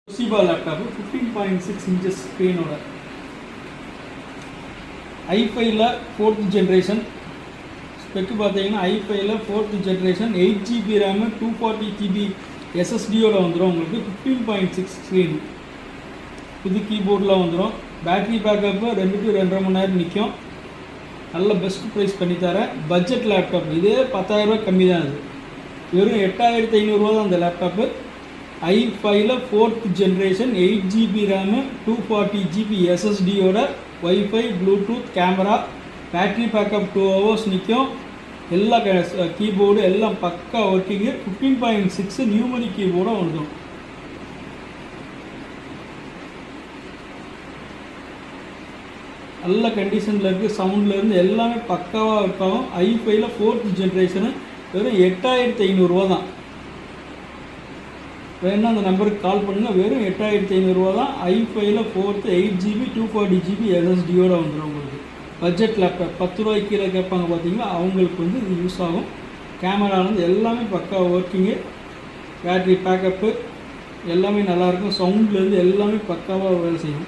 Toshiba laptop 15.6 inches screen ஓட i5ல 4th generation spec பார்த்தீங்கன்னா i5ல 4th generation 8GB RAM 240GB SSD ஓட வந்துரும் உங்களுக்கு 15.6 ஸ்க்ரீன் புது கீபோர்டில் வந்துடும் பேட்டரி பேக்கப்பு 2 to 2.5 மணி நேரம் நிற்கும் நல்ல பெஸ்ட் ப்ரைஸ் பண்ணி தரேன் பட்ஜெட் லேப்டாப் இதே 10,000 ரூபா கம்மி தான் அது வெறும் 8,500 ரூபா தான் அந்த லேப்டாப்பு i5ல 4th generation 8GB RAM 240GB SSD ஓட Wi-Fi Bluetooth camera battery backup 2 hours நிற்கும் எல்லா கீபோர்டு எல்லாம் பக்கா ஒர்க்கிங்கு 15.6 நியூமரிக் கீபோர்டும் வந்துடும் நல்ல கண்டிஷனில் இருக்குது சவுண்ட்லேருந்து எல்லாமே பக்காவாக இருக்கும் i5ல 4th generation வெறும் 8,500 ரூபா தான் வேணா அந்த நம்பருக்கு கால் பண்ணுங்கள் வெறும் 8,500 ரூபா தான் i5ல 4th 8GB 240GB SSDயோட வந்துடும் உங்களுக்கு பட்ஜெட் லேப்டாப் 10 ரூபாய்க்கு கீழே கேட்பாங்க பார்த்தீங்களா அவங்களுக்கு வந்து இது யூஸ் ஆகும் கேமராலேருந்து எல்லாமே பக்கா ஒர்க்கிங்கு பேட்ரி பேக்கப்பு எல்லாமே நல்லாயிருக்கும் சவுண்ட்லேருந்து எல்லாமே பக்காவாக வேலை செய்யும்